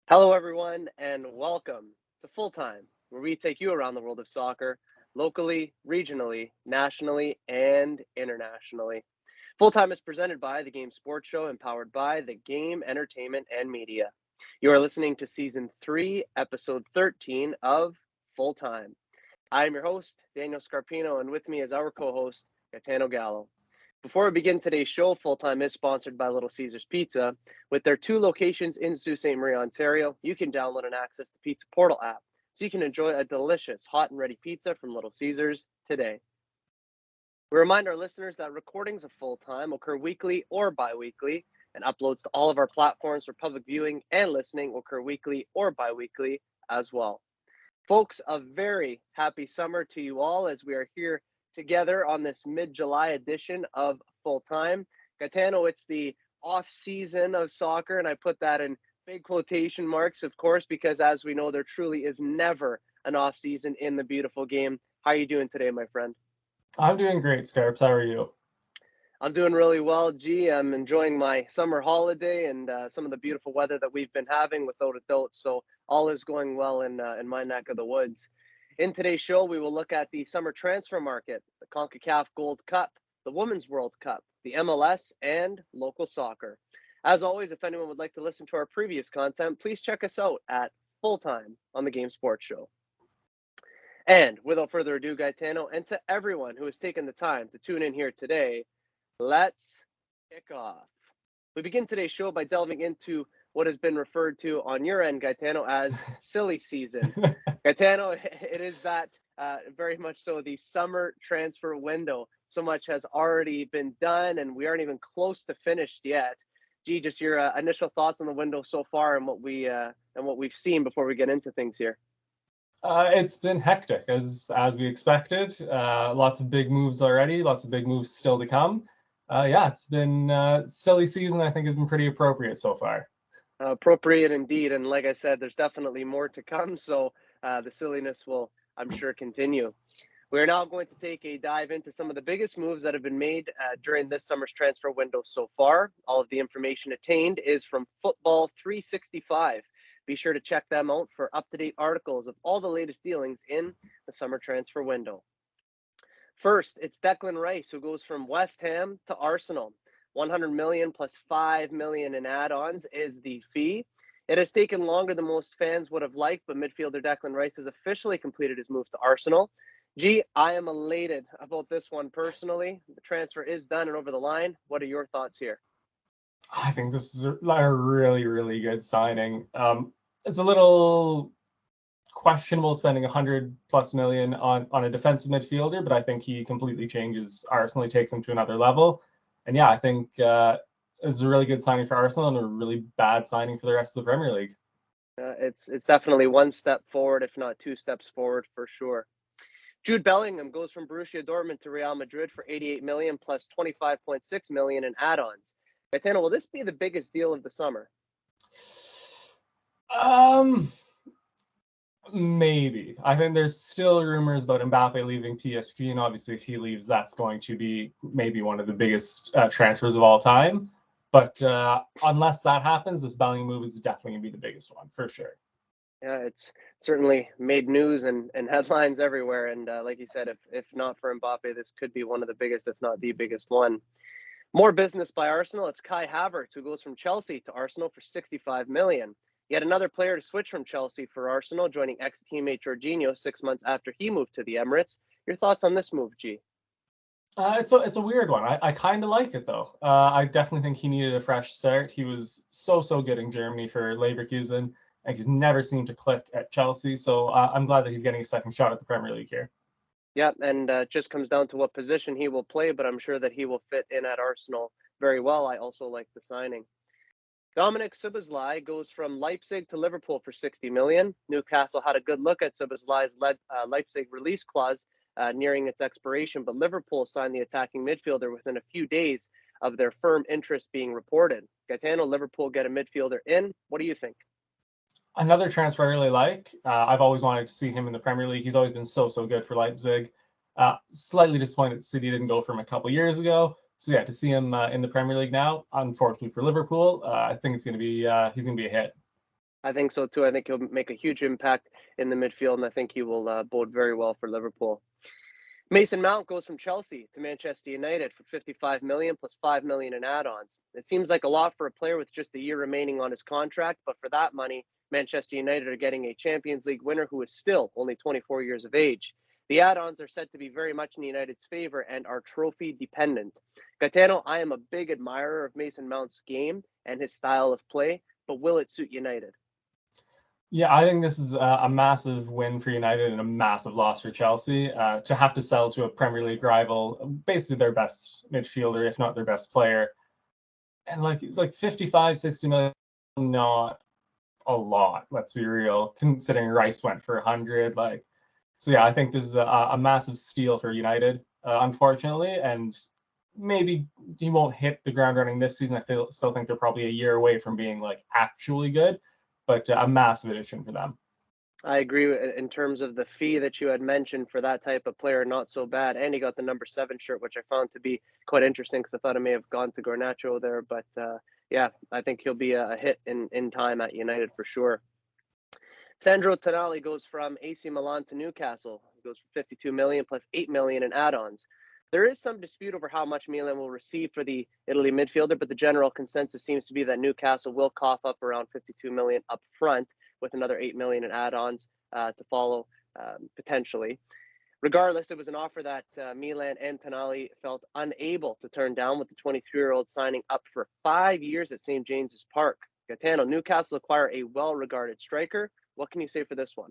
Hello, everyone, and welcome to Full Time, where we take you around the world of soccer locally, regionally, nationally, and internationally. Full Time is presented by the Game Sports Show and powered by the Game Entertainment and Media. You are listening to Season 3, Episode 13 of Full Time. I am your host, Daniel Scarpino, and with me is our co host, Gitano Gallo. Before we begin today's show, Full Time is sponsored by Little Caesars Pizza. With their two locations in Sault Ste. Marie, Ontario, you can download and access the Pizza Portal app so you can enjoy a delicious hot and ready pizza from Little Caesars today. We remind our listeners that recordings of Full Time occur weekly or bi weekly, and uploads to all of our platforms for public viewing and listening occur weekly or bi weekly as well. Folks, a very happy summer to you all as we are here together on this mid-July edition of Full Time. Gitano, it's the off season of soccer, and I put that in big quotation marks, of course, because as we know, there truly is never an off season in the beautiful game. How are you doing today, my friend? I'm doing great, Scarps. How are you? I'm doing really well, G. I'm enjoying my summer holiday and some of the beautiful weather that we've been having, without a doubt. So all is going well in my neck of the woods. In today's show, we will look at the summer transfer market, the CONCACAF Gold Cup, the Women's World Cup, the MLS, and local soccer. As always, if anyone would like to listen to our previous content, please check us out at Full Time on the Game Sports Show. And without further ado, Gaetano, and to everyone who has taken the time to tune in here today, let's kick off. We begin today's show by delving into what has been referred to on your end, Gaetano, as silly season. Gaetano, it is that very much so the summer transfer window. So much has already been done, and we aren't even close to finished yet. Gee, just your initial thoughts on the window so far and what we've seen before we get into things here. It's been hectic as we expected. Lots of big moves already. Lots of big moves still to come. Yeah, it's been silly season. I think has been pretty appropriate so far. Appropriate indeed, and like I said, there's definitely more to come. So the silliness will, I'm sure, continue. We are now going to take a dive into some of the biggest moves that have been made during this summer's transfer window so far. All of the information attained is from Football 365. Be sure to check them out for up-to-date articles of all the latest dealings in the summer transfer window. First, it's Declan Rice, who goes from West Ham to Arsenal. 100 million plus 5 million in add-ons is the fee. It has taken longer than most fans would have liked, but midfielder Declan Rice has officially completed his move to Arsenal. Gee, I am elated about this one personally. The transfer is done and over the line. What are your thoughts here? I think this is a really, really good signing. It's a little questionable spending 100+ million on a defensive midfielder, but I think he completely changes Arsenal. He takes them to another level, and yeah, I think it's a really good signing for Arsenal and a really bad signing for the rest of the Premier League. It's definitely one step forward, if not two steps forward for sure. Jude Bellingham goes from Borussia Dortmund to Real Madrid for 88 million plus 25.6 million in add-ons. Gaetano, will this be the biggest deal of the summer? Um, Maybe. I think there's still rumors about Mbappe leaving PSG, and obviously, if he leaves, that's going to be maybe one of the biggest transfers of all time. But unless that happens, this Bellingham move is definitely going to be the biggest one for sure. Yeah, it's certainly made news and headlines everywhere. And like you said, if not for Mbappe, this could be one of the biggest, if not the biggest one. More business by Arsenal. It's Kai Havertz, who goes from Chelsea to Arsenal for 65 million. Yet another player to switch from Chelsea for Arsenal, joining ex-teammate Jorginho 6 months after he moved to the Emirates. Your thoughts on this move, G? It's a weird one. I kind of like it though. I definitely think he needed a fresh start. He was so good in Germany for Leverkusen, and he's never seemed to click at Chelsea. So I'm glad that he's getting a second shot at the Premier League here. Yeah, and it just comes down to what position he will play, but I'm sure that he will fit in at Arsenal very well. I also like the signing. Dominic Szoboszlai goes from Leipzig to Liverpool for 60 million. Newcastle had a good look at Szoboszlai's Leipzig release clause nearing its expiration, but Liverpool signed the attacking midfielder within a few days of their firm interest being reported. Gaetano, Liverpool get a midfielder in. What do you think? Another transfer I really like. I've always wanted to see him in the Premier League. He's always been so good for Leipzig. Slightly disappointed City didn't go for him a couple years ago. So yeah, to see him in the Premier League now, unfortunately for Liverpool, I think it's going to be he's going to be a hit. I think so too. I think he'll make a huge impact in the midfield, and I think he will bode very well for Liverpool. Mason Mount goes from Chelsea to Manchester United for 55 million plus 5 million in add-ons. It seems like a lot for a player with just a year remaining on his contract, but for that money, Manchester United are getting a Champions League winner who is still only 24 years of age. The add-ons are said to be very much in United's favor and are trophy dependent. Gitano, I am a big admirer of Mason Mount's game and his style of play, but will it suit United? Yeah, I think this is a massive win for United and a massive loss for Chelsea. To have to sell to a Premier League rival, basically their best midfielder, if not their best player, and like 55, 60 million, not a lot. Let's be real, considering Rice went for 100. So yeah, I think this is a massive steal for United, unfortunately, and maybe he won't hit the ground running this season. Still think they're probably a year away from being like actually good, but a massive addition for them. I agree in terms of the fee that you had mentioned for that type of player, not so bad. And he got the number 7 shirt, which I found to be quite interesting because I thought it may have gone to Garnacho there. But yeah, I think he'll be a hit in time at United for sure. Sandro Tonali goes from AC Milan to Newcastle. He goes from 52 million plus 8 million in add-ons. There is some dispute over how much Milan will receive for the Italy midfielder, but the general consensus seems to be that Newcastle will cough up around 52 million up front, with another 8 million in add-ons to follow potentially. Regardless, it was an offer that Milan and Tonali felt unable to turn down, with the 23-year-old signing up for 5 years at St. James's Park. Gitano, Newcastle acquire a well-regarded striker. What can you say for this one?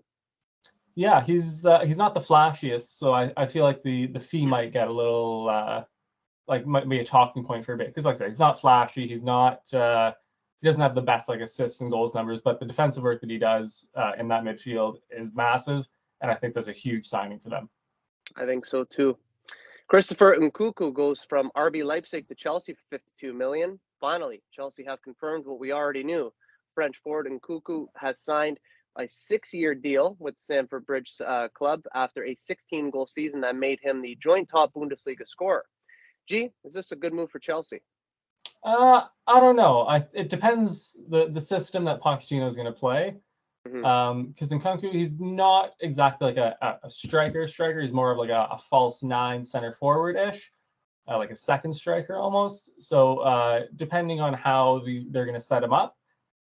Yeah, he's not the flashiest, so I feel like the fee might get a little might be a talking point for a bit, because like I said, he's not flashy. He's not he doesn't have the best like assists and goals numbers, but the defensive work that he does in that midfield is massive, and I think that's a huge signing for them. I think so too. Christopher Nkunku goes from RB Leipzig to Chelsea for 52 million. Finally, Chelsea have confirmed what we already knew. French forward Nkunku has signed a 6-year deal with Stamford Bridge club after a 16-goal season that made him the joint top Bundesliga scorer. G, is this a good move for Chelsea? I don't know. It depends the system that Pochettino is going to play. Because Nkunku, he's not exactly like a striker. He's more of like a false 9 center forward ish, like a second striker almost. So depending on how they're going to set him up,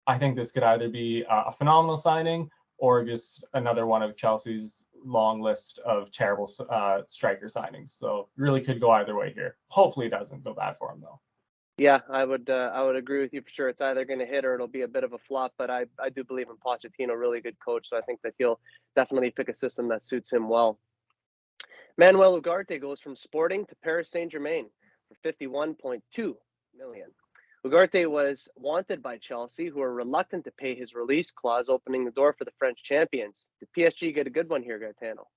I think this could either be a phenomenal signing or just another one of Chelsea's long list of terrible striker signings. So really could go either way here. Hopefully it doesn't go bad for him though. Yeah, I would agree with you for sure. It's either going to hit or it'll be a bit of a flop. But I do believe in Pochettino, really good coach. So I think that he'll definitely pick a system that suits him well. Manuel Ugarte goes from Sporting to Paris Saint-Germain for 51.2 million. Ugarte was wanted by Chelsea, who are reluctant to pay his release clause, opening the door for the French champions. Did PSG get a good one here, Gaetano?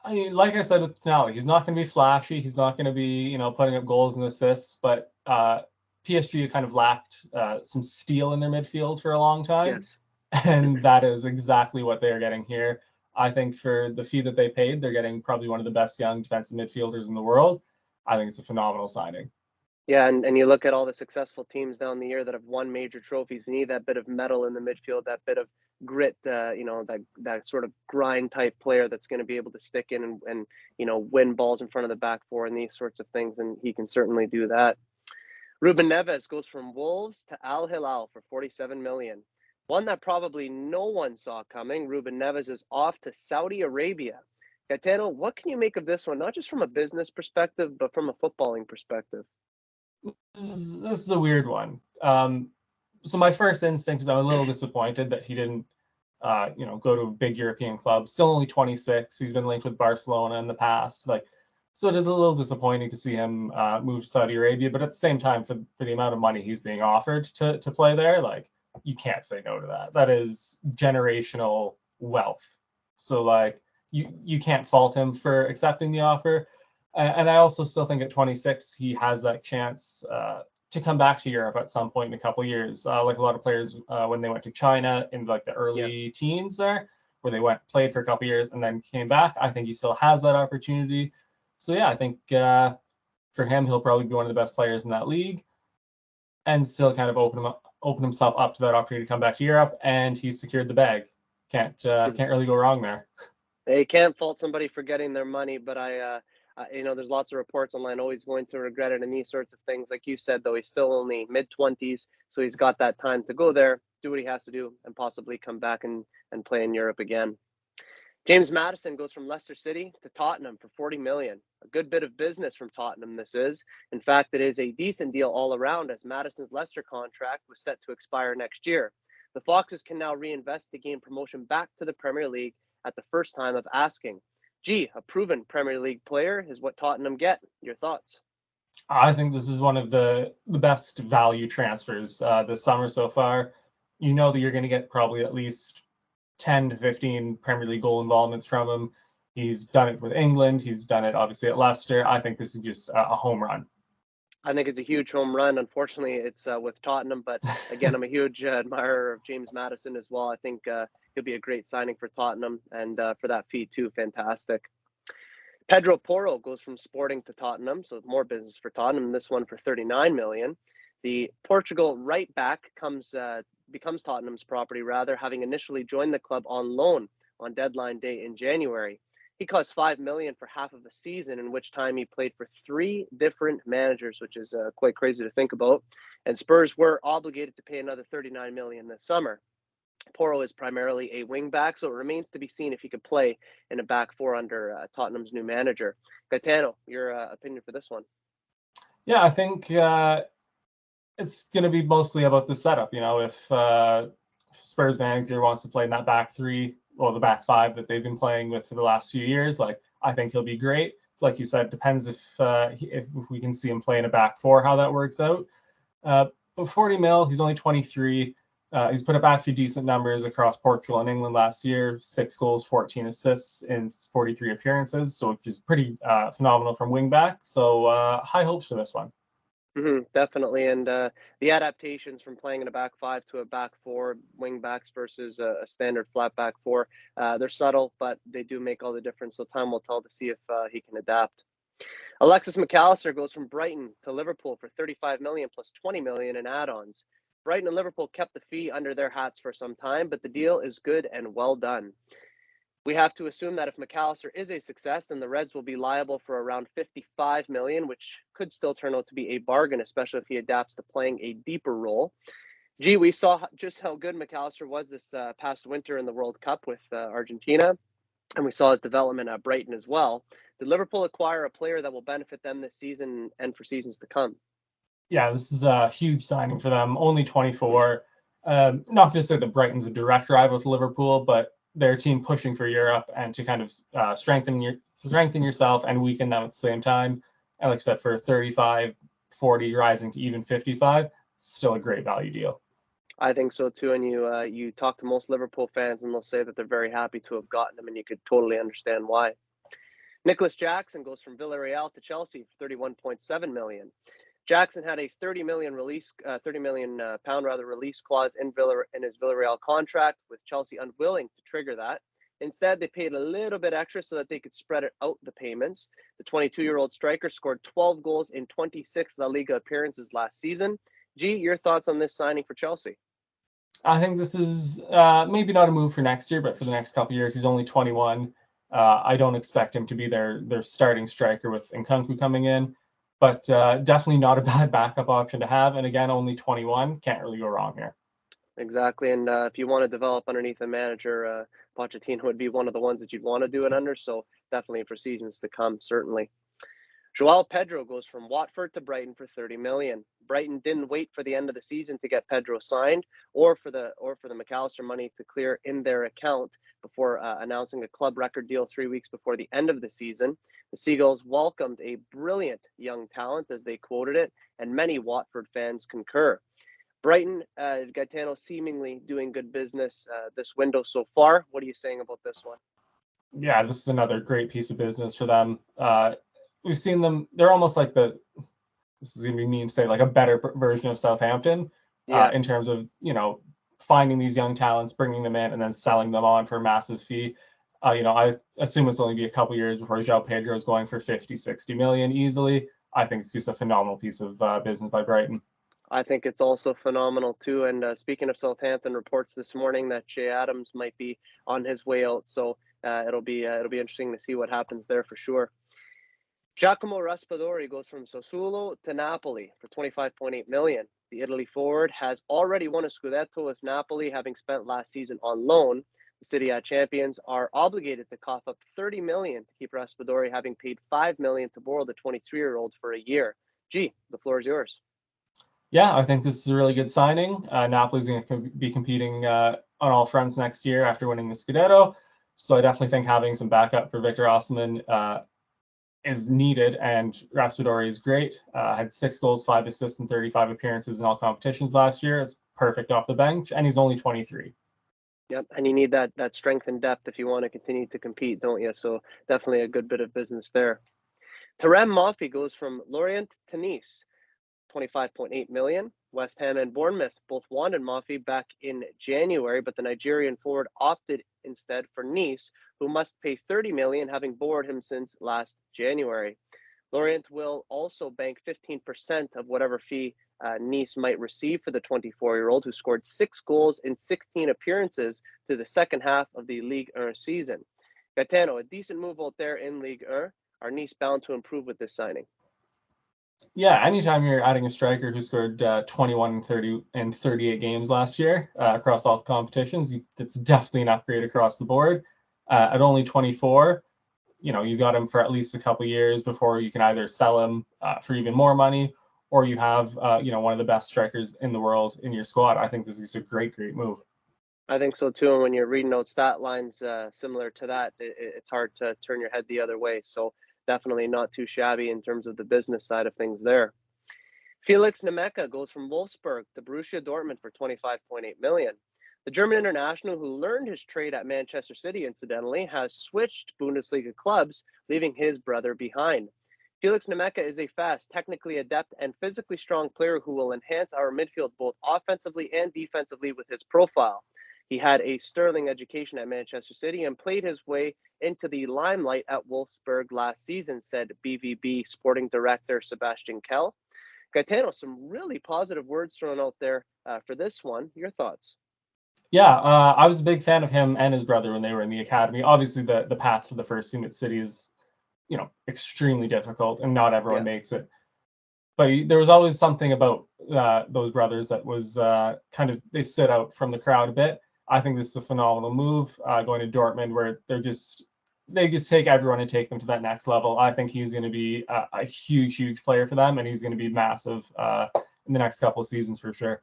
I mean, like I said with Tonali, he's not going to be flashy. He's not going to be, putting up goals and assists. But PSG kind of lacked some steel in their midfield for a long time. Yes. And that is exactly what they are getting here. I think for the fee that they paid, they're getting probably one of the best young defensive midfielders in the world. I think it's a phenomenal signing. Yeah, and you look at all the successful teams down the year that have won major trophies. You need that bit of metal in the midfield, that bit of grit, that sort of grind type player that's going to be able to stick in and win balls in front of the back four and these sorts of things, and he can certainly do that. Ruben Neves goes from Wolves to Al Hilal for 47 million. One that probably no one saw coming. Ruben Neves is off to Saudi Arabia. Gaetano, what can you make of this one, not just from a business perspective, but from a footballing perspective? This is a weird one. So my first instinct is I'm a little disappointed that he didn't, go to a big European club. Still only 26. He's been linked with Barcelona in the past. So it is a little disappointing to see him move to Saudi Arabia. But at the same time, for the amount of money he's being offered to play there, you can't say no to that. That is generational wealth. So you can't fault him for accepting the offer. And I also still think at 26, he has that chance to come back to Europe at some point in a couple of years. Like a lot of players when they went to China in the early teens there, where they played for a couple of years and then came back. I think he still has that opportunity. So yeah, I think for him, he'll probably be one of the best players in that league and still kind of opened himself up to that opportunity to come back to Europe, and he secured the bag. Can't really go wrong there. They can't fault somebody for getting their money, but there's lots of reports online. Oh, he's going to regret it and these sorts of things. Like you said, though, he's still only mid-20s, so he's got that time to go there, do what he has to do, and possibly come back and play in Europe again. James Maddison goes from Leicester City to Tottenham for 40 million. A good bit of business from Tottenham, this is. In fact, it is a decent deal all around, as Maddison's Leicester contract was set to expire next year. The Foxes can now reinvest to gain promotion back to the Premier League at the first time of asking. Gee, a proven Premier League player is what Tottenham get. Your thoughts? I think this is one of the best value transfers this summer so far. You know that you're going to get probably at least 10 to 15 Premier League goal involvements from him. He's done it with England. He's done it obviously at Leicester. I think this is just a home run. I think it's a huge home run. Unfortunately, it's with Tottenham, but again, I'm a huge admirer of James Maddison as well. I think he'll be a great signing for Tottenham, and for that fee too, fantastic. Pedro Porro goes from Sporting to Tottenham, so more business for Tottenham. This one for 39 million. The Portugal right back becomes Tottenham's property, rather, having initially joined the club on loan on deadline day in January. He cost 5 million for half of the season, in which time he played for 3 different managers, which is quite crazy to think about. And Spurs were obligated to pay another 39 million this summer. Porro is primarily a wing back, so it remains to be seen if he could play in a back four under Tottenham's new manager. Gitano, your opinion for this one? Yeah, I think it's going to be mostly about the setup. You know, if Spurs manager wants to play in that back three or the back five that they've been playing with for the last few years, like I think he'll be great. Like you said, depends if we can see him play in a back four, how that works out. But 40 mil, he's only 23. He's put up actually decent numbers across Portugal and England last year: 6 goals, 14 assists in 43 appearances, so which is pretty phenomenal from wingback. So high hopes for this one. Definitely, and the adaptations from playing in a back five to a back four, wing backs versus a standard flat back four, they're subtle, but they do make all the difference. So time will tell to see if he can adapt. Alexis McAllister goes from Brighton to Liverpool for 35 million plus 20 million in add-ons. Brighton and Liverpool kept the fee under their hats for some time, but the deal is good and well done. We have to assume that if McAllister is a success, then the Reds will be liable for around 55 million, which could still turn out to be a bargain, especially if he adapts to playing a deeper role. Gee, we saw just how good McAllister was this past winter in the World Cup with Argentina, and we saw his development at Brighton as well. Did Liverpool acquire a player that will benefit them this season and for seasons to come? Yeah, this is a huge signing for them. Only 24. Not going to say that Brighton's a direct rival to Liverpool, but their team pushing for Europe and to kind of strengthen yourself and weaken them at the same time. And like I said, for 35, 40, rising to even 55, still a great value deal. I think so too. And you talk to most Liverpool fans, and they'll say that they're very happy to have gotten him, and you could totally understand why. Nicholas Jackson goes from Villarreal to Chelsea for 31.7 million. Jackson had a 30 million pound release clause in his Villarreal contract, with Chelsea unwilling to trigger that. Instead, they paid a little bit extra so that they could spread out the payments. The 22-year-old striker scored 12 goals in 26 La Liga appearances last season. G, your thoughts on this signing for Chelsea? I think this is maybe not a move for next year, but for the next couple of years. He's only 21. I don't expect him to be their starting striker with Nkunku coming in, but definitely not a bad backup option to have. And again, only 21. Can't really go wrong here. Exactly. And if you want to develop underneath a manager, Pochettino would be one of the ones that you'd want to do it under. So definitely for seasons to come, certainly. Joao Pedro goes from Watford to Brighton for 30 million. Brighton didn't wait for the end of the season to get Pedro signed, or for the McAllister money to clear in their account before announcing a club record deal 3 weeks before the end of the season. The Seagulls welcomed a brilliant young talent, as they quoted it, and many Watford fans concur. Brighton, Gitano seemingly doing good business this window so far. What are you saying about this one? Yeah, this is another great piece of business for them. We've seen them. They're almost like this is going to be mean to say, like a better version of Southampton in terms of, finding these young talents, bringing them in, and then selling them on for a massive fee. I assume it's only be a couple years before João Pedro is going for 50, 60 million easily. I think it's just a phenomenal piece of business by Brighton. I think it's also phenomenal too. And speaking of Southampton, reports this morning that Jay Adams might be on his way out. So it'll be interesting to see what happens there for sure. Giacomo Raspadori goes from Sassuolo to Napoli for 25.8 million. The Italy forward has already won a Scudetto with Napoli, having spent last season on loan. The City A champions are obligated to cough up 30 million to keep Raspadori, having paid 5 million to borrow the 23-year-old for a year. Gee, the floor is yours. Yeah, I think this is a really good signing. Napoli's going to be competing on all fronts next year after winning the Scudetto. So I definitely think having some backup for Victor Osimhen is needed, and Raspadori is great. Had 6 goals, 5 assists, and 35 appearances in all competitions last year. It's perfect off the bench, and he's only 23. Yep, and you need that strength and depth if you want to continue to compete, don't you? So definitely a good bit of business there. Terem Moffi goes from Lorient to Nice, 25.8 million. West Ham and Bournemouth both wanted Moffi back in January, but the Nigerian forward opted instead for Nice, who must pay 30 million, having borrowed him since last January. Lorient will also bank 15% of whatever fee Nice might receive for the 24-year-old, who scored 6 goals in 16 appearances through the second half of the Ligue 1 season. Gitano, a decent move out there in Ligue 1. Are Nice bound to improve with this signing? Yeah, anytime you're adding a striker who scored 21 and 30 and 38 games last year across all competitions, it's definitely an upgrade across the board. At only 24, you got him for at least a couple years before you can either sell him for even more money, or you have one of the best strikers in the world in your squad. I think this is a great move. I think so too. And when you're reading out stat lines similar to that, it's hard to turn your head the other way. So definitely not too shabby in terms of the business side of things there. Felix Nemeka goes from Wolfsburg to Borussia Dortmund for 25.8 million. The German international, who learned his trade at Manchester City, incidentally, has switched Bundesliga clubs, leaving his brother behind. Felix Nemeka is a fast, technically adept, and physically strong player who will enhance our midfield both offensively and defensively with his profile. He had a sterling education at Manchester City and played his way into the limelight at Wolfsburg last season, said BVB sporting director Sebastian Kell. Gaetano, some really positive words thrown out there for this one. Your thoughts? Yeah, I was a big fan of him and his brother when they were in the academy. Obviously, the path to the first team at City is, extremely difficult, and not everyone makes it. But there was always something about those brothers that was they stood out from the crowd a bit. I think this is a phenomenal move going to Dortmund, where they just take everyone and take them to that next level. I think he's going to be a huge player for them, and he's going to be massive in the next couple of seasons for sure.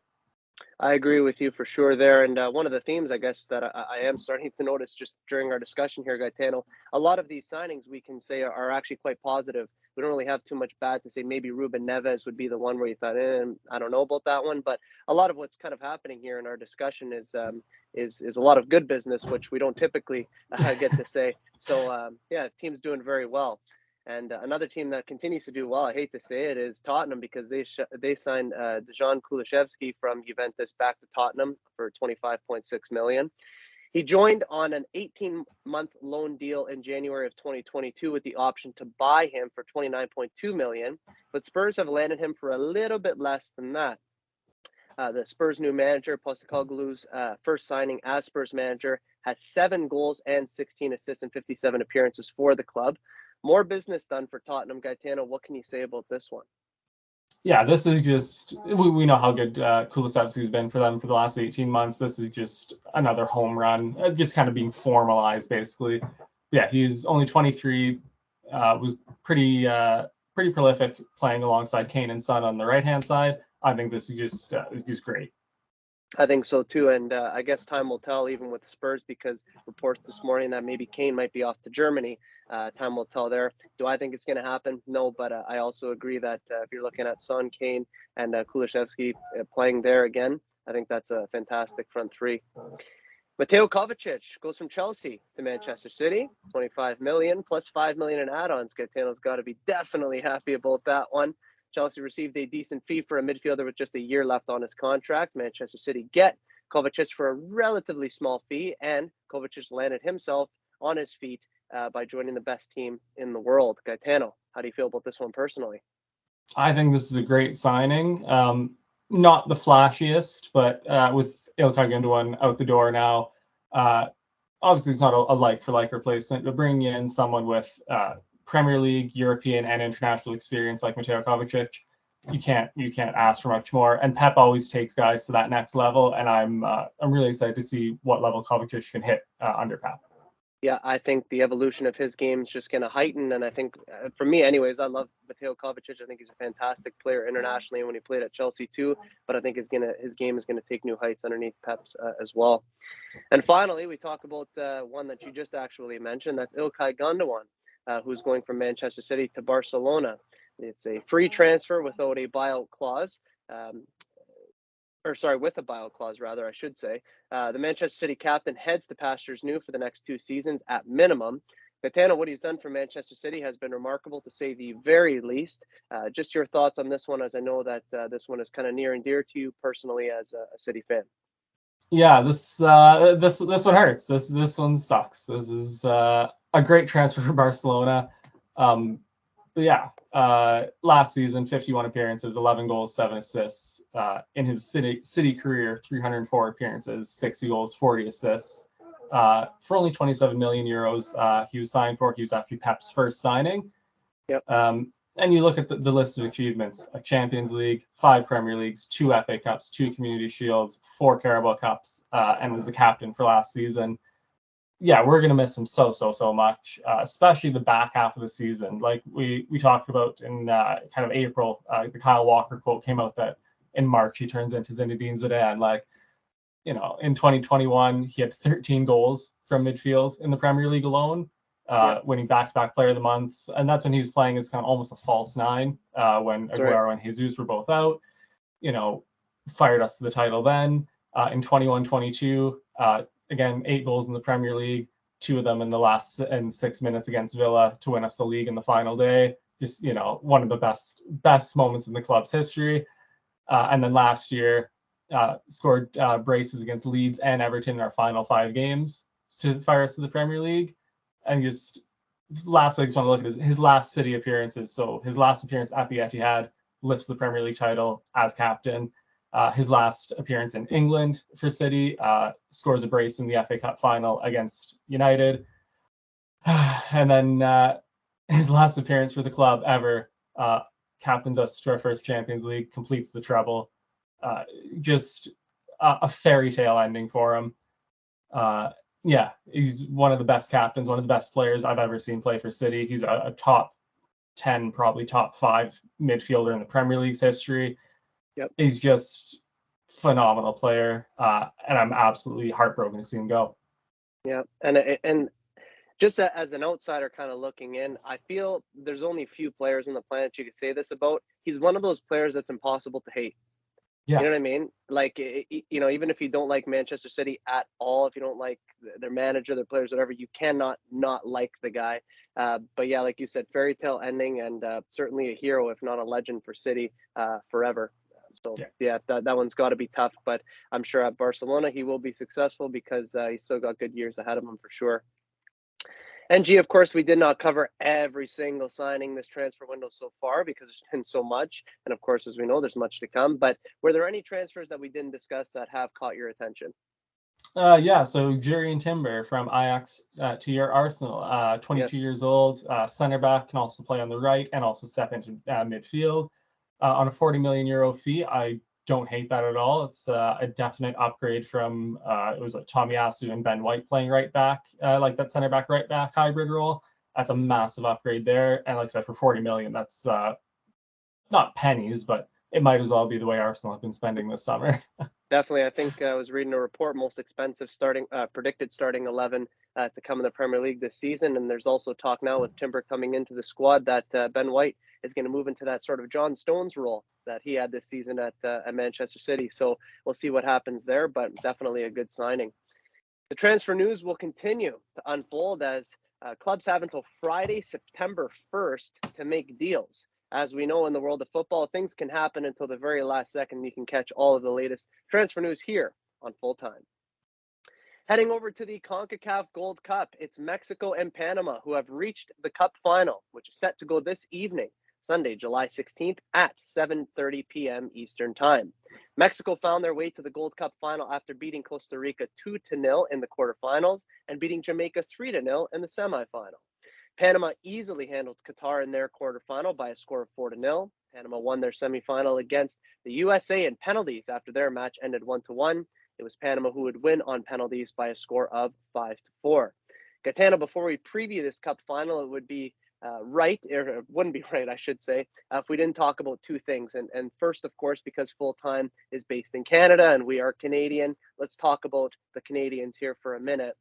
I agree with you for sure there. And one of the themes, I guess, that I am starting to notice just during our discussion here, Gaetano, a lot of these signings we can say are actually quite positive. We don't really have too much bad to say. Maybe Ruben Neves would be the one where you thought, I don't know about that one. But a lot of what's kind of happening here in our discussion is a lot of good business, which we don't typically get to say. So yeah, team's doing very well. And another team that continues to do well, I hate to say it, is Tottenham, because they signed Dejan Kulusevski from Juventus back to Tottenham for 25.6 million. He joined on an 18-month loan deal in January of 2022 with the option to buy him for 29.2 million, but Spurs have landed him for a little bit less than that. The Spurs' new manager, Postecoglou's first signing as Spurs manager, has 7 goals and 16 assists in 57 appearances for the club. More business done for Tottenham. Gaetano, what can you say about this one? Yeah, this is just, we know how good Kulusevski's been for them for the last 18 months. This is just another home run, just kind of being formalized, basically. Yeah, he's only 23, was pretty prolific playing alongside Kane and Son on the right-hand side. I think this is just great. I think so too, and I guess time will tell, even with Spurs, because reports this morning that maybe Kane might be off to Germany. Time will tell there. Do I think it's going to happen? No, but I also agree that if you're looking at Son, Kane, and Kulusevski playing there again, I think that's a fantastic front three. Mateo Kovacic goes from Chelsea to Manchester City, 25 million plus 5 million in add-ons. Gaetano's got to be definitely happy about that one. Chelsea received a decent fee for a midfielder with just a year left on his contract. Manchester City get Kovacic for a relatively small fee, and Kovacic landed himself on his feet by joining the best team in the world. Gaetano, how do you feel about this one personally? I think this is a great signing. not the flashiest, but with Ilkay Gundogan out the door now, obviously it's not a like-for-like replacement, but bringing in someone with Premier League, European, and international experience like Mateo Kovacic, you can't ask for much more. And Pep always takes guys to that next level, and I'm really excited to see what level Kovacic can hit under Pep. Yeah, I think the evolution of his game is just going to heighten, and I think for me, anyways, I love Mateo Kovacic. I think he's a fantastic player internationally when he played at Chelsea too. But I think his game is going to take new heights underneath Pep's as well. And finally, we talk about one that you just actually mentioned. That's Ilkay Gundogan, who's going from Manchester City to Barcelona. It's a free transfer without a buyout clause. With a buyout clause, rather, I should say. The Manchester City captain heads to pastures new for the next 2 seasons at minimum. Gitano, what he's done for Manchester City has been remarkable, to say the very least. Just your thoughts on this one, as I know that this one is kind of near and dear to you personally as a City fan. Yeah, this one hurts. This one sucks. This is a great transfer for Barcelona. But yeah, last season, 51 appearances, 11 goals, 7 assists. In his City career, 304 appearances, 60 goals, 40 assists. For only 27 million euros, he was signed for. He was actually Pep's first signing. Yep. And you look at the list of achievements: a Champions League, 5 Premier Leagues, 2 FA Cups, 2 Community Shields, 4 Carabao Cups, and was the captain for last season. Yeah, we're going to miss him so much, especially the back half of the season. Like we talked about in kind of April, the Kyle Walker quote came out that in March he turns into Zinedine Zidane. Like, you know, in 2021, he had 13 goals from midfield in the Premier League alone, winning back-to-back Player of the Month. And that's when he was playing as kind of almost a false nine when Aguero and Jesus were both out. You know, fired us to the title then. In 21-22, again, 8 goals in the Premier League, 2 of them in the last 6 minutes against Villa to win us the league in the final day. Just, you know, one of the best moments in the club's history. And then last year, scored braces against Leeds and Everton in our final 5 games to fire us to the Premier League. And just lastly, I just want to look at his last City appearances. So his last appearance at the Etihad lifts the Premier League title as captain. His last appearance in England for City, scores a brace in the FA Cup final against United. And then his last appearance for the club ever, captains us to our first Champions League, completes the treble. Just a fairy tale ending for him. Yeah, he's one of the best captains, one of the best players I've ever seen play for City. He's a top 10, probably top 5 midfielder in the Premier League's history. Yep. He's just phenomenal player, and I'm absolutely heartbroken to see him go. Yeah, and just as an outsider kind of looking in, I feel there's only a few players on the planet you could say this about. He's one of those players that's impossible to hate. Yeah. You know what I mean? Like, you know, even if you don't like Manchester City at all, if you don't like their manager, their players, whatever, you cannot not like the guy. But yeah, like you said, fairy tale ending, and certainly a hero, if not a legend for City forever. So yeah, that one's got to be tough. But I'm sure at Barcelona he will be successful because he's still got good years ahead of him for sure. And G, of course, we did not cover every single signing this transfer window so far because there's been so much. And of course, as we know, there's much to come. But were there any transfers that we didn't discuss that have caught your attention? Yeah, so Jurrien Timber from Ajax to your Arsenal, 22 years old, center back, can also play on the right and also step into midfield on a 40 million euro fee. I don't hate that at all. It's a definite upgrade from it was like Tomiyasu and Ben White playing right back, like that center back right back hybrid role. That's a massive upgrade there. And like I said, for 40 million, that's not pennies, but it might as well be the way Arsenal have been spending this summer. Definitely. I think I was reading a report, most expensive predicted starting 11 to come in the Premier League this season. And there's also talk now with Timber coming into the squad that Ben White is going to move into that sort of John Stones role that he had this season at Manchester City. So we'll see what happens there, but definitely a good signing. The transfer news will continue to unfold as clubs have until Friday, September 1st to make deals. As we know in the world of football, things can happen until the very last second. You can catch all of the latest transfer news here on Full Time. Heading over to the CONCACAF Gold Cup, it's Mexico and Panama who have reached the Cup final, which is set to go this evening. Sunday, July 16th at 7:30 p.m. Eastern Time. Mexico found their way to the Gold Cup final after beating Costa Rica 2-0 in the quarterfinals and beating Jamaica 3-0 in the semifinal. Panama easily handled Qatar in their quarterfinal by a score of 4-0. Panama won their semifinal against the USA in penalties after their match ended 1-1. It was Panama who would win on penalties by a score of 5-4. Gitano, before we preview this Cup final, it would be right, or it wouldn't be right, I should say, if we didn't talk about two things. And first, of course, because Full Time is based in Canada and we are Canadian, let's talk about the Canadians here for a minute.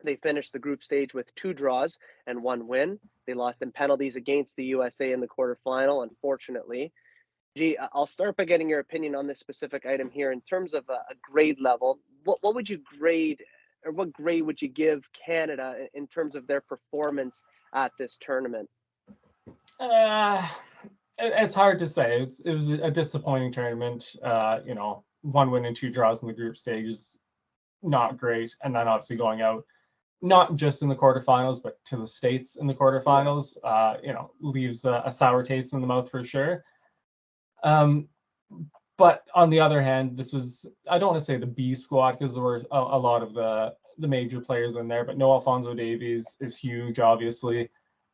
They finished the group stage with 2 draws and 1 win. They lost in penalties against the USA in the quarterfinal, unfortunately. G, I'll start by getting your opinion on this specific item here. In terms of a grade level, what would you grade, or what grade would you give Canada in terms of their performance at this tournament? It's hard to say. It was a disappointing tournament. 1 win and 2 draws in the group stage is not great, and then obviously going out not just in the quarterfinals, but to the States in the quarterfinals, leaves a sour taste in the mouth for sure. But on the other hand, this was, I don't want to say the B squad because there were a lot of the major players in there, but no Alphonso Davies is huge, obviously.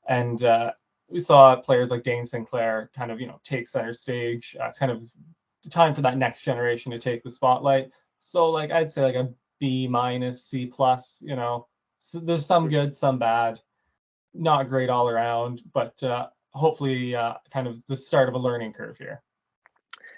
And we saw players like Dane Sinclair kind of, take center stage. It's kind of the time for that next generation to take the spotlight. So like, I'd say like a B minus, C plus, So there's some good, some bad, not great all around, but hopefully kind of the start of a learning curve here.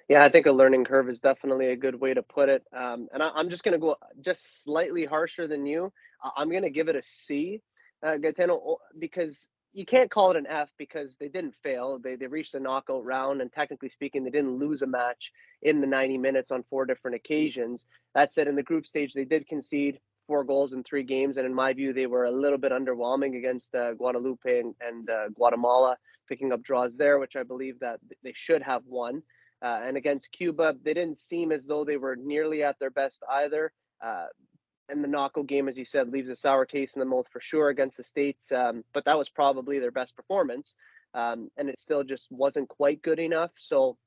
Yeah, I think a learning curve is definitely a good way to put it. And I'm just going to go just slightly harsher than you. I'm going to give it a C, Gaetano, because you can't call it an F because they didn't fail. They reached the knockout round, and technically speaking, they didn't lose a match in the 90 minutes on 4 different occasions. That said, in the group stage, they did concede 4 goals in 3 games, and in my view, they were a little bit underwhelming against Guadalupe and Guatemala, picking up draws there, which I believe that they should have won. And against Cuba, they didn't seem as though they were nearly at their best either. And the knockout game, as you said, leaves a sour taste in the mouth for sure against the States. But that was probably their best performance. And it still just wasn't quite good enough. So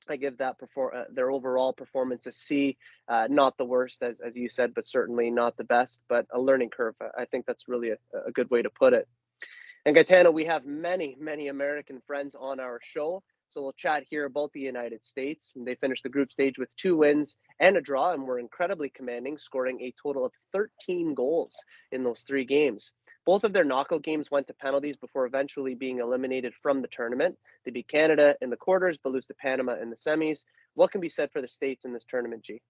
I give that their overall performance a C. Not the worst, as you said, but certainly not the best, but a learning curve. I think that's really a good way to put it. And Gaetano, we have many, many American friends on our show. So we'll chat here about the United States. They finished the group stage with 2 wins and a draw and were incredibly commanding, scoring a total of 13 goals in those 3 games. Both of their knockout games went to penalties before eventually being eliminated from the tournament. They beat Canada in the quarters, but lose to Panama in the semis. What can be said for the States in this tournament, G?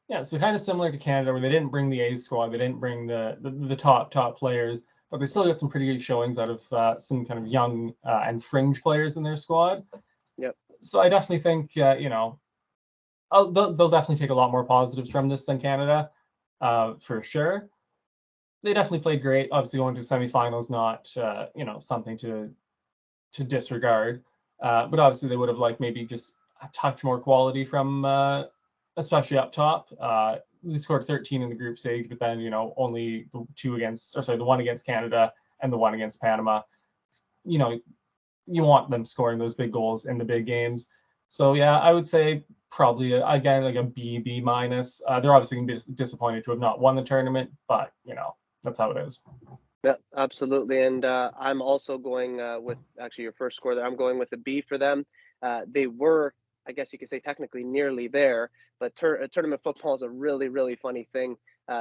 Yeah, so kind of similar to Canada, where they didn't bring the A squad, they didn't bring the top players, but they still got some pretty good showings out of some kind of young and fringe players in their squad. Yep. So I definitely think they'll definitely take a lot more positives from this than Canada, for sure. They definitely played great. Obviously, going to semifinals, not something to disregard. But obviously, they would have liked maybe just a touch more quality from, especially up top. They scored 13 in the group stage, but then only the 1 against Canada and the 1 against Panama. You want them scoring those big goals in the big games. So yeah, I would say probably again like a B minus. They're obviously going to be disappointed to have not won the tournament, but that's how it is. Yeah, absolutely. And I'm also going with actually your first score there. I'm going with a B for them. They were, I guess you could say, technically nearly there, but tournament football is a really, really funny thing.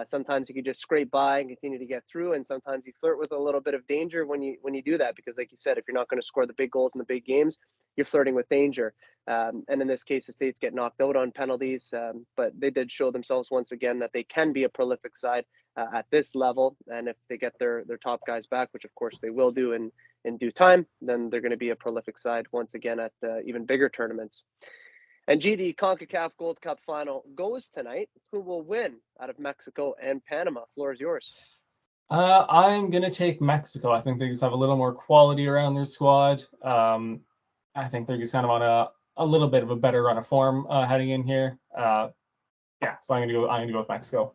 Sometimes you can just scrape by and continue to get through, and sometimes you flirt with a little bit of danger when you do that, because like you said, if you're not going to score the big goals in the big games, you're flirting with danger. And in this case, the States get knocked out on penalties, but they did show themselves once again that they can be a prolific side at this level. And if they get their top guys back, which of course they will do in due time, then they're going to be a prolific side once again at even bigger tournaments. And G, the CONCACAF Gold Cup final goes tonight. Who will win out of Mexico and Panama? Floor is yours. I'm going to take Mexico. I think they just have a little more quality around their squad. I think they're just kind of on a little bit of a better run of form heading in here. So I'm going to go with Mexico.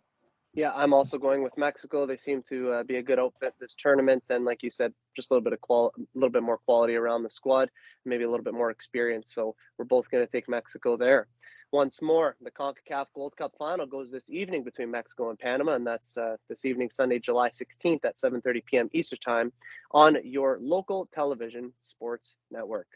Yeah, I'm also going with Mexico. They seem to be a good outfit this tournament, and like you said, just a little bit of a little bit more quality around the squad, maybe a little bit more experience. So we're both going to take Mexico there. Once more, the CONCACAF Gold Cup final goes this evening between Mexico and Panama, and that's this evening, Sunday, July 16th at 7:30 p.m. Eastern Time on your local television sports network.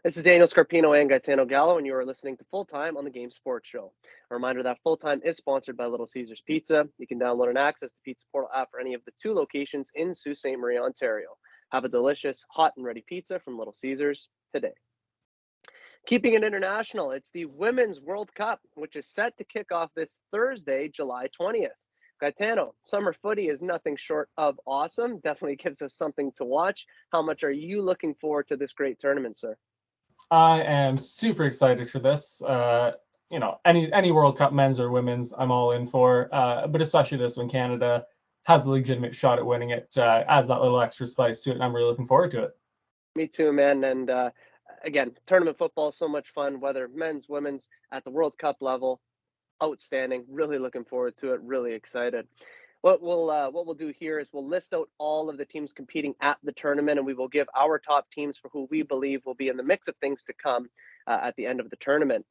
This is Daniel Scarpino and Gitano Gallo, and you are listening to Full Time on the Game Sports Show. A reminder that Full Time is sponsored by Little Caesars Pizza. You can download and access the Pizza Portal app for any of the 2 locations in Sault Ste. Marie, Ontario. Have a delicious, hot and ready pizza from Little Caesars today. Keeping it international, it's the Women's World Cup, which is set to kick off this Thursday, July 20th. Gaetano, summer footy is nothing short of awesome. Definitely gives us something to watch. How much are you looking forward to this great tournament, sir? I am super excited for this. Any World Cup, men's or women's, I'm all in for. But especially this when Canada has a legitimate shot at winning it, adds that little extra spice to it, and I'm really looking forward to it. Me too, man. And again, tournament football is so much fun, whether men's, women's, at the World Cup level. Outstanding. Really looking forward to it. Really excited. What we'll do here is we'll list out all of the teams competing at the tournament, and we will give our top teams for who we believe will be in the mix of things to come at the end of the tournament.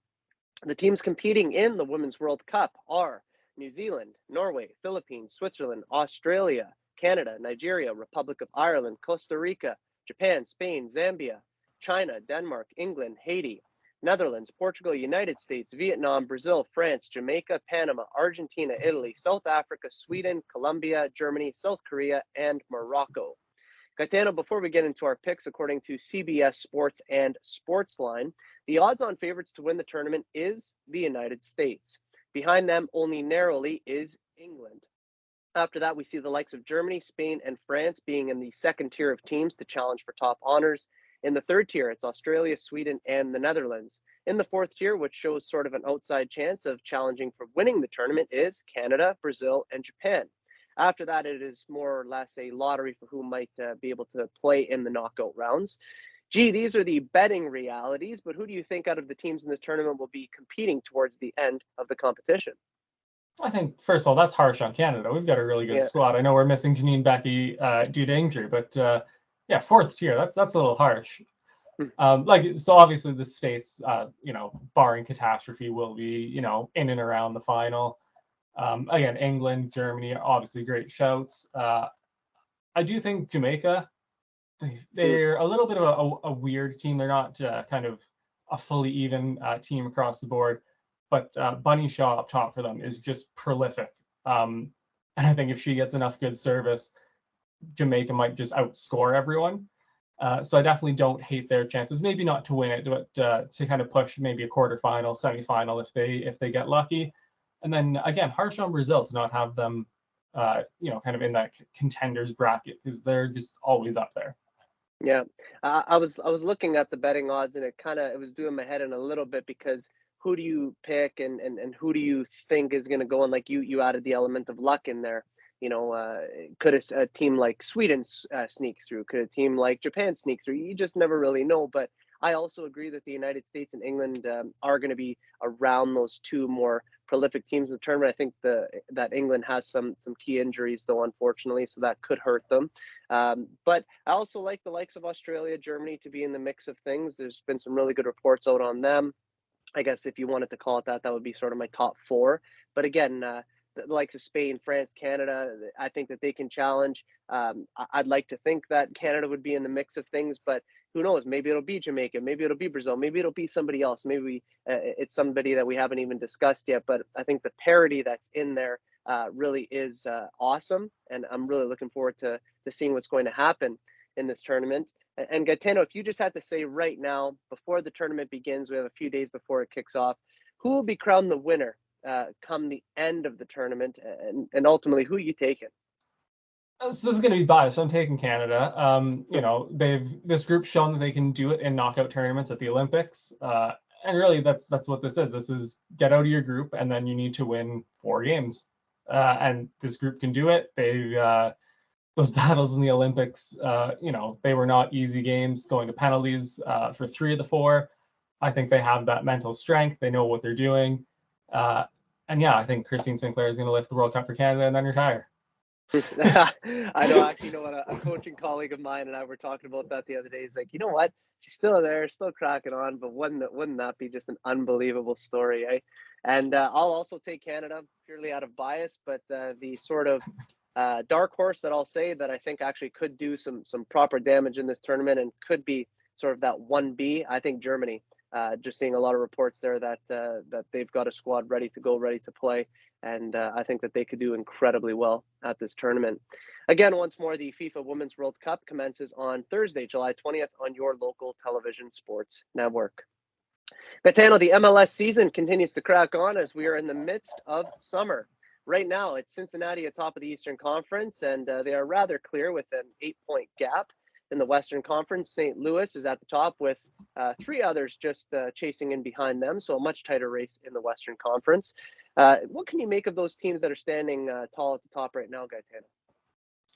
The teams competing in the Women's World Cup are New Zealand, Norway, Philippines, Switzerland, Australia, Canada, Nigeria, Republic of Ireland, Costa Rica, Japan, Spain, Zambia, China, Denmark, England, Haiti, Netherlands, Portugal, United States, Vietnam, Brazil, France, Jamaica, Panama, Argentina, Italy, South Africa, Sweden, Colombia, Germany, South Korea, and Morocco. Gaetano, before we get into our picks, according to CBS Sports and Sportsline, the odds-on favorites to win the tournament is the United States. Behind them, only narrowly, is England. After that, we see the likes of Germany, Spain, and France being in the second tier of teams to challenge for top honors. In the third tier, it's Australia, Sweden, and the Netherlands. In the fourth tier, which shows sort of an outside chance of challenging for winning the tournament, is Canada, Brazil, and Japan. After that, it is more or less a lottery for who might be able to play in the knockout rounds. Gee, these are the betting realities, but who do you think out of the teams in this tournament will be competing towards the end of the competition? I think, first of all, that's harsh on Canada. We've got a really good Yeah. squad. I know we're missing Janine Becky due to injury, but yeah, fourth tier, that's a little harsh. So obviously the States, barring catastrophe, will be, in and around the final. Again, England, Germany, obviously great shouts. I do think Jamaica, they're a little bit of a weird team. They're not kind of a fully even team across the board, but Bunny Shaw up top for them is just prolific. And I think if she gets enough good service, Jamaica might just outscore everyone. So I definitely don't hate their chances. Maybe not to win it, but to kind of push maybe a quarterfinal, semifinal if they get lucky. And then again, harsh on Brazil to not have them, kind of in that contenders bracket because they're just always up there. Yeah, I was looking at the betting odds, and it was doing my head in a little bit because who do you pick, and who do you think is going to go? And like you added the element of luck in there. Could a team like Sweden sneak through? Could a team like Japan sneak through? You just never really know. But I also agree that the United States and England are going to be around those two more prolific teams in the tournament. I think that England has some key injuries though, unfortunately, so that could hurt them. But I also like the likes of Australia, Germany to be in the mix of things. There's been some really good reports out on them. I guess if you wanted to call it that, that would be sort of my top four. But again, the likes of Spain, France, Canada, I think that they can challenge. I'd like to think that Canada would be in the mix of things, but who knows? Maybe it'll be Jamaica, maybe it'll be Brazil, maybe it'll be somebody else. Maybe it's somebody that we haven't even discussed yet. But I think the parity that's in there really is awesome, and I'm really looking forward to seeing what's going to happen in this tournament. And Gaetano, if you just had to say right now, before the tournament begins, we have a few days before it kicks off, who will be crowned the winner come the end of the tournament, and ultimately, who are you taking? So this is going to be biased. I'm taking Canada. This group shown that they can do it in knockout tournaments at the Olympics, and really that's what this is. This is get out of your group, and then you need to win 4 games, and this group can do it. Those battles in the Olympics, they were not easy games, going to penalties for 3 of the 4. I think they have that mental strength. They know what they're doing. And yeah, I think Christine Sinclair is going to lift the World Cup for Canada and then retire. I know, actually, you know what? A coaching colleague of mine and I were talking about that the other day. He's like, you know what? She's still there, still cracking on, but wouldn't that be just an unbelievable story, eh? And I'll also take Canada purely out of bias, but the sort of dark horse that I'll say that I think actually could do some proper damage in this tournament and could be sort of that 1B, I think Germany. Just seeing a lot of reports there that that they've got a squad ready to go, ready to play, and I think that they could do incredibly well at this tournament. Again, once more, the FIFA Women's World Cup commences on Thursday, July 20th, on your local television sports network. Gitano, the MLS season continues to crack on as we are in the midst of summer. Right now, it's Cincinnati atop of the Eastern Conference, and they are rather clear with an 8-point gap. In the Western Conference, St. Louis is at the top with three others just chasing in behind them, so a much tighter race in the Western Conference. What can you make of those teams that are standing tall at the top right now, Gaetano?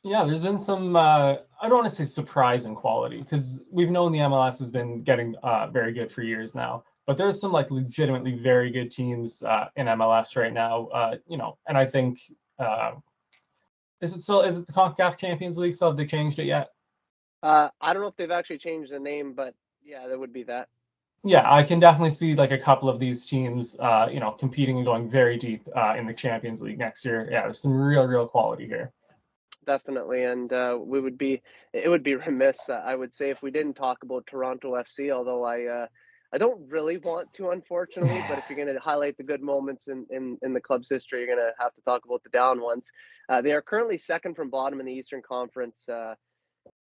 Yeah, there's been some, I don't want to say surprising quality, because we've known the MLS has been getting very good for years now. But there's some like legitimately very good teams in MLS right now, and I think, is it the CONCACAF Champions League? Still have they changed it yet? I don't know if they've actually changed the name, but yeah, there would be that. Yeah, I can definitely see like a couple of these teams, competing and going very deep in the Champions League next year. Yeah, there's some real quality here. Definitely, and it would be remiss, I would say, if we didn't talk about Toronto FC. Although I don't really want to, unfortunately. But if you're going to highlight the good moments in the club's history, you're going to have to talk about the down ones. They are currently second from bottom in the Eastern Conference,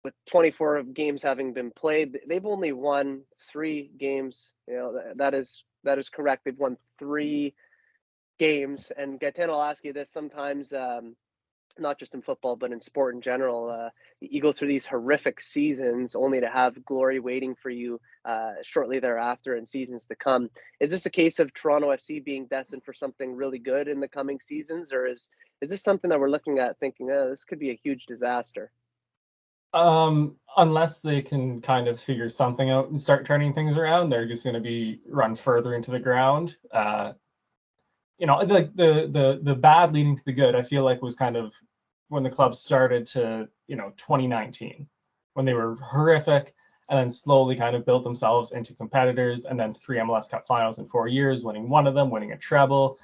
with 24 games having been played. They've only won 3 games. You know, that is correct. They've won 3 games. And Gaetano, I'll ask you this sometimes. Not just in football, but in sport in general. You go through these horrific seasons only to have glory waiting for you shortly thereafter in seasons to come. Is this a case of Toronto FC being destined for something really good in the coming seasons, or is this something that we're looking at thinking, oh, this could be a huge disaster? Unless they can kind of figure something out and start turning things around, they're just going to be run further into the ground. Like the bad leading to the good, I feel like was kind of when the club started to 2019, when they were horrific, and then slowly kind of built themselves into competitors, and then 3 MLS Cup finals in 4 years, winning one of them, winning a treble.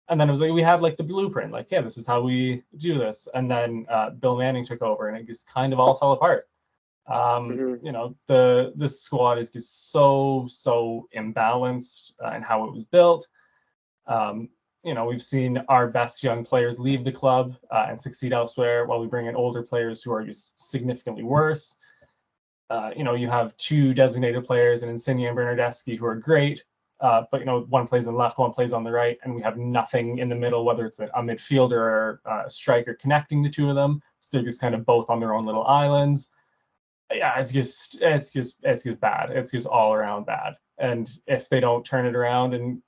And then it was like we had like the blueprint, like, yeah, this is how we do this. And then Bill Manning took over, and it just kind of all fell apart. Mm-hmm. The squad is just so imbalanced in how it was built. We've seen our best young players leave the club and succeed elsewhere, while we bring in older players who are just significantly worse. You have 2 designated players, in Insigne and Bernardeschi, who are great, but one plays on the left, one plays on the right, and we have nothing in the middle, whether it's a midfielder or a striker connecting the 2 of them. So they're just kind of both on their own little islands. Yeah, it's just bad. It's just all around bad. And if they don't turn it around, and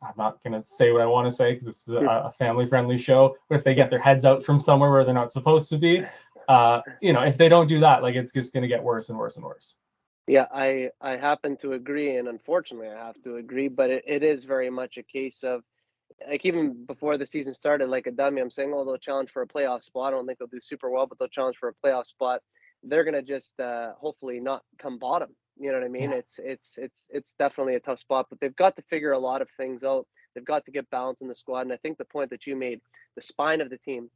I'm not going to say what I want to say because this is a family-friendly show, but if they get their heads out from somewhere where they're not supposed to be, if they don't do that, like, it's just going to get worse and worse and worse. Yeah, I happen to agree, and unfortunately, I have to agree. But it is very much a case of, like, even before the season started, like a dummy, I'm saying, oh, they'll challenge for a playoff spot. I don't think they'll do super well, but they'll challenge for a playoff spot. They're gonna just hopefully not come bottom. You know what I mean? Yeah. It's definitely a tough spot, but they've got to figure a lot of things out. They've got to get balance in the squad, and I think the point that you made, the spine of the team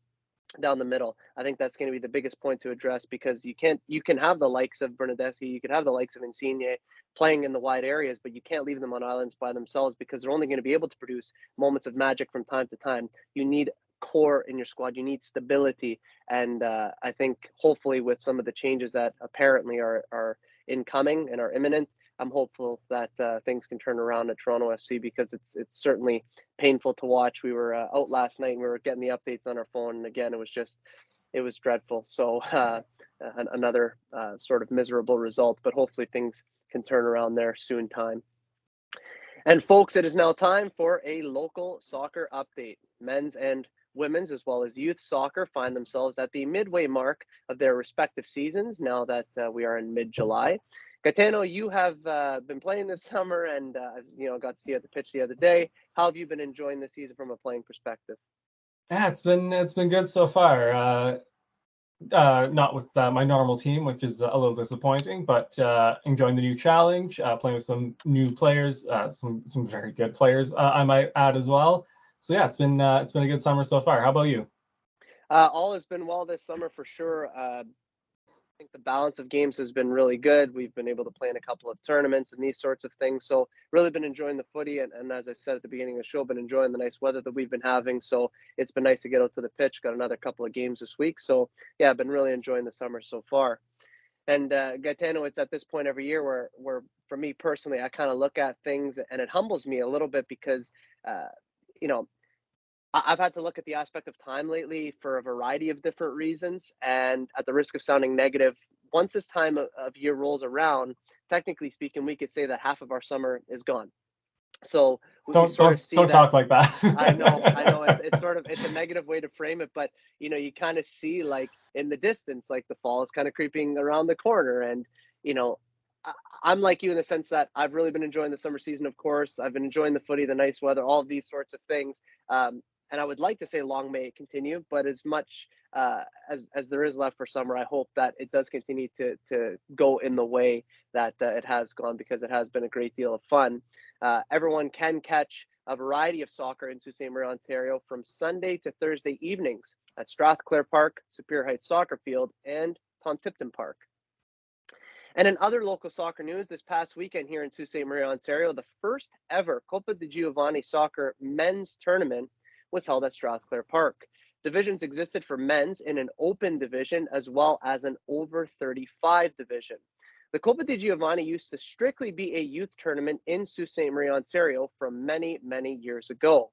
down the middle, I think that's going to be the biggest point to address, because you can have the likes of Bernadeschi, you can have the likes of Insigne playing in the wide areas, but you can't leave them on islands by themselves, because they're only going to be able to produce moments of magic from time to time. You need core in your squad, you need stability, and I think hopefully with some of the changes that apparently are incoming and are imminent, I'm hopeful that things can turn around at Toronto FC, because it's certainly painful to watch. We were out last night and we were getting the updates on our phone, and again, it was dreadful. So another sort of miserable result, but hopefully things can turn around there soon time. And folks, it is now time for a local soccer update. Men's and women's, as well as youth soccer, find themselves at the midway mark of their respective seasons now that we are in mid-July. Gitano, you have been playing this summer, and got to see you at the pitch the other day. How have you been enjoying the season from a playing perspective? Yeah, it's been good so far. Not with my normal team, which is a little disappointing, but enjoying the new challenge, playing with some new players, some very good players, I might add as well. So yeah, it's been a good summer so far. How about you? All has been well this summer for sure. I think the balance of games has been really good. We've been able to play in a couple of tournaments and these sorts of things. So really been enjoying the footy, and as I said at the beginning of the show, been enjoying the nice weather that we've been having. So it's been nice to get out to the pitch. Got another couple of games this week. So yeah, I've been really enjoying the summer so far. And Gaetano, it's at this point every year where for me personally, I kind of look at things and it humbles me a little bit because uh, you know I've had to look at the aspect of time lately for a variety of different reasons. And at the risk of sounding negative, once this time of year rolls around, technically speaking, we could say that half of our summer is gone. So we Don't sort of don't see don't that. talk like that. I know, it's sort of it's a negative way to frame it, but you kind of see like in the distance, like the fall is kind of creeping around the corner, and you know, I, I'm like you in the sense that I've really been enjoying the summer season. Of course, I've been enjoying the footy, the nice weather, all of these sorts of things. And I would like to say long may it continue, but as much as there is left for summer, I hope that it does continue to go in the way that it has gone, because it has been a great deal of fun. Everyone can catch a variety of soccer in Sault Ste. Marie, Ontario from Sunday to Thursday evenings at Strathclair Park, Superior Heights Soccer Field, and Tom Tipton Park. And in other local soccer news, this past weekend here in Sault Ste. Marie, Ontario, the first ever Coppa di Giovanni soccer men's tournament was held at Strathclair Park. Divisions existed for men's in an open division as well as an over 35 division. The Coppa di Giovanni used to strictly be a youth tournament in Sault Ste. Marie, Ontario from many, many years ago.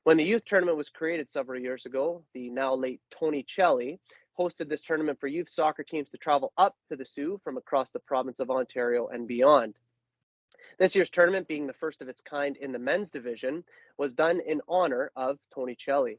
When the youth tournament was created several years ago, the now late Tony Celli hosted this tournament for youth soccer teams to travel up to the Sioux from across the province of Ontario and beyond. This year's tournament, being the first of its kind in the men's division, was done in honor of Tony Celli.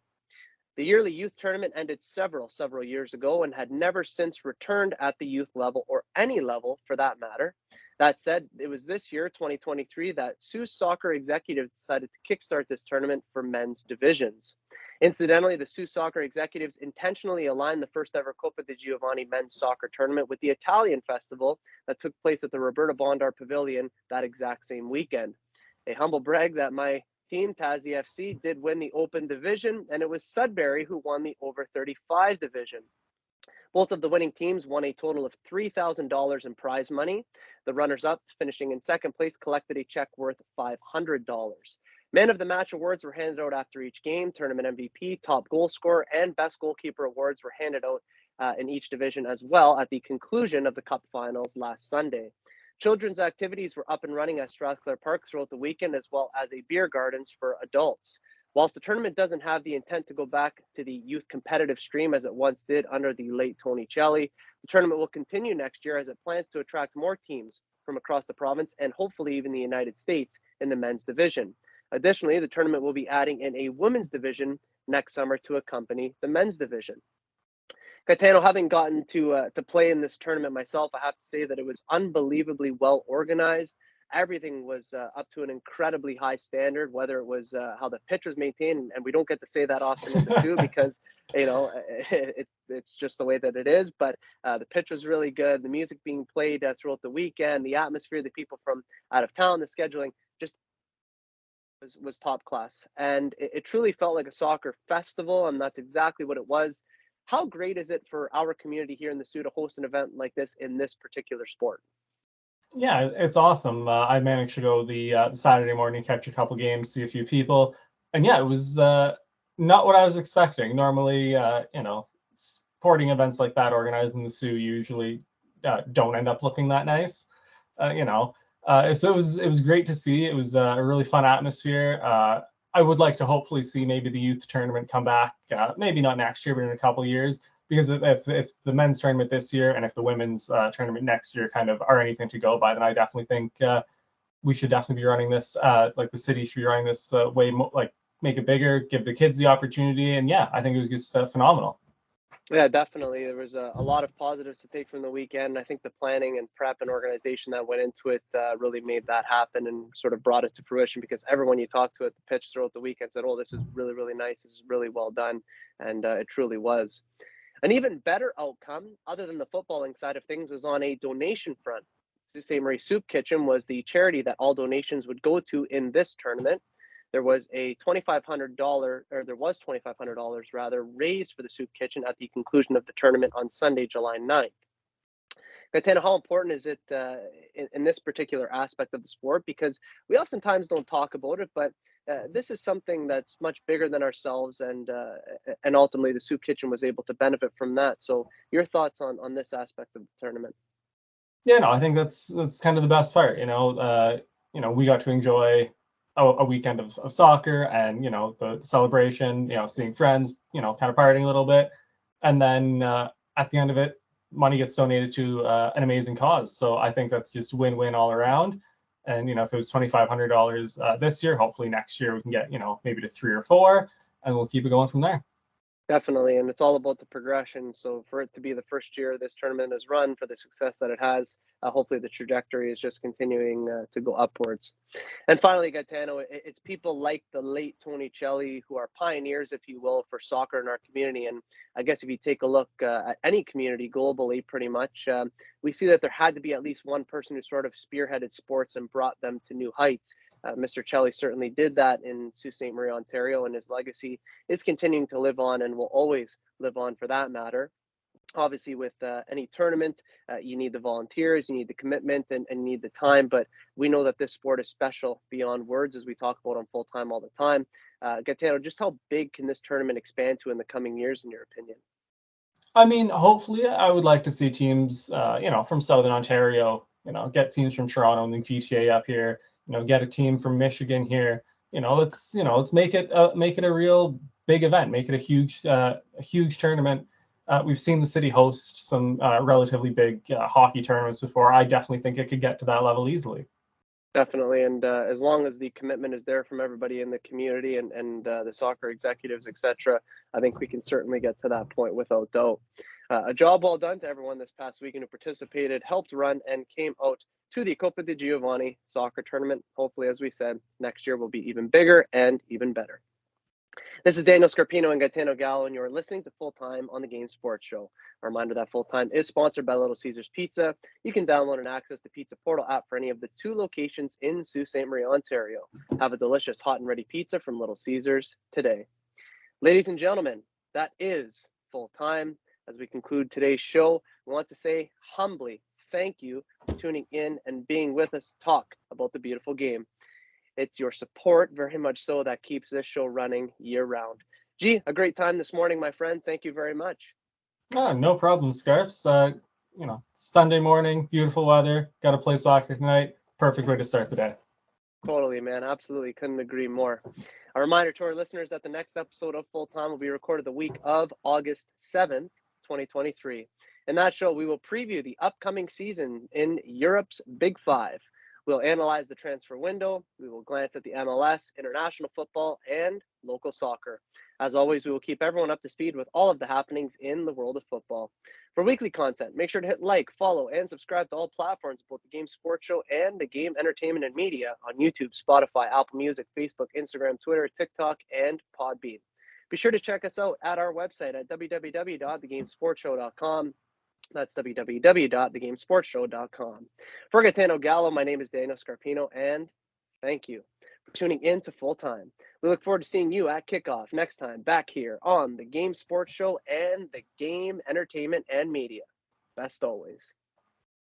The yearly youth tournament ended several years ago and had never since returned at the youth level, or any level for that matter. That said, it was this year, 2023, that Sioux soccer executives decided to kickstart this tournament for men's divisions. Incidentally, the Sioux soccer executives intentionally aligned the first ever Coppa di Giovanni men's soccer tournament with the Italian festival that took place at the Roberta Bondar Pavilion that exact same weekend. A humble brag that my team, Tassie FC, did win the open division, and it was Sudbury who won the over 35 division. Both of the winning teams won a total of $3,000 in prize money. The runners up, finishing in second place, collected a check worth $500. Man of the match awards were handed out after each game. Tournament MVP, top goal scorer, and best goalkeeper awards were handed out in each division as well at the conclusion of the Cup finals last Sunday. Children's activities were up and running at Strathclair Park throughout the weekend, as well as a beer gardens for adults. Whilst the tournament doesn't have the intent to go back to the youth competitive stream as it once did under the late Tony Celli, the tournament will continue next year as it plans to attract more teams from across the province and hopefully even the United States in the men's division. Additionally, the tournament will be adding in a women's division next summer to accompany the men's division. Gaetano, having gotten to play in this tournament myself, I have to say that it was unbelievably well organized. Everything was up to an incredibly high standard, whether it was how the pitch was maintained, and we don't get to say that often in the Sioux because it's just the way that it is. But the pitch was really good. The music being played throughout the weekend, the atmosphere, the people from out of town, the scheduling, just was top class, and it truly felt like a soccer festival, and that's exactly what it was. How great is it for our community here in the Sioux to host an event like this in this particular sport? Yeah, it's awesome. I managed to go the Saturday morning, catch a couple games, see a few people, and yeah, it was not what I was expecting. Normally, sporting events like that organized in the Sioux usually don't end up looking that nice. uh, you know, so it was great to see. It was a really fun atmosphere. I would like to hopefully see maybe the youth tournament come back. Maybe not next year, but in a couple years, because if the men's tournament this year and if the women's tournament next year kind of are anything to go by, then I definitely think we should definitely be running this. Like the city should be running this way more, like make it bigger, give the kids the opportunity, and yeah, I think it was just phenomenal. Yeah, definitely. There was a lot of positives to take from the weekend. I think the planning and prep and organization that went into it really made that happen and sort of brought it to fruition because everyone you talked to at the pitch throughout the weekend said, "Oh, this is really, really nice. This is really well done," and it truly was. An even better outcome, other than the footballing side of things, was on a donation front. Sault Ste. Marie Soup Kitchen was the charity that all donations would go to in this tournament. There was a $2,500, or there was $2,500 rather, raised for the Soup Kitchen at the conclusion of the tournament on Sunday, July 9th. Gaetano, how important is it in this particular aspect of the sport? Because we oftentimes don't talk about it, but this is something that's much bigger than ourselves, and ultimately the Soup Kitchen was able to benefit from that. So, your thoughts on this aspect of the tournament? Yeah, no, I think that's kind of the best part. We got to enjoy a weekend of soccer and the celebration. Seeing friends. Kind of partying a little bit, and then at the end of it, money gets donated to an amazing cause. So I think that's just win-win all around. And if it was $2,500 this year, hopefully next year we can get maybe to 3 or 4, and we'll keep it going from there. Definitely, and it's all about the progression. So for it to be the first year this tournament has run, for the success that it has, hopefully the trajectory is just continuing to go upwards. And finally, Gaetano, it's people like the late Tony Celli who are pioneers, if you will, for soccer in our community. And I guess if you take a look at any community globally, pretty much, we see that there had to be at least one person who sort of spearheaded sports and brought them to new heights. Mr. Celli certainly did that in Sault Ste. Marie, Ontario, and his legacy is continuing to live on and will always live on for that matter. Obviously, with any tournament, you need the volunteers, you need the commitment, and you need the time. But we know that this sport is special beyond words, as we talk about on full time all the time. Gaetano, just how big can this tournament expand to in the coming years, in your opinion? I mean, hopefully, I would like to see teams, from Southern Ontario, get teams from Toronto and the GTA up here, get a team from Michigan here. Let's make it a real big event, make it a huge tournament. We've seen the city host some relatively big hockey tournaments before. I definitely think it could get to that level easily. Definitely, and as long as the commitment is there from everybody in the community and the soccer executives, etc., I think we can certainly get to that point without doubt. A job well done to everyone this past weekend who participated, helped run, and came out to the Coppa di Giovanni soccer tournament. Hopefully, as we said, next year will be even bigger and even better. This is Daniel Scarpino and Gitano Gallo, and you're listening to Full Time on the Game Sports Show. A reminder that Full Time is sponsored by Little Caesars Pizza. You can download and access the Pizza Portal app for any of the 2 locations in Sault Ste. Marie, Ontario. Have a delicious hot and ready pizza from Little Caesars today. Ladies and gentlemen, that is Full Time. As we conclude today's show, we want to say humbly thank you for tuning in and being with us to talk about the beautiful game. It's your support, very much so, that keeps this show running year round. Gee, a great time this morning, my friend. Thank you very much. Oh, no problem, Scarps. Sunday morning, beautiful weather. Got to play soccer tonight. Perfect way to start the day. Totally, man. Absolutely. Couldn't agree more. A reminder to our listeners that the next episode of Full Time will be recorded the week of August 7th, 2023. In that show, we will preview the upcoming season in Europe's Big Five. We'll analyze the transfer window. We will glance at the MLS, international football, and local soccer. As always, we will keep everyone up to speed with all of the happenings in the world of football. For weekly content, make sure to hit like, follow, and subscribe to all platforms of both the Game Sports Show and the Game Entertainment and Media on YouTube, Spotify, Apple Music, Facebook, Instagram, Twitter, TikTok, and Podbean. Be sure to check us out at our website at www.thegamesportshow.com. That's www.thegamesportshow.com. For Gitano Gallo, my name is Daniel Scarpino, and thank you for tuning in to Full Time. We look forward to seeing you at kickoff next time back here on the Game Sports Show and the Game Entertainment and Media. Best always.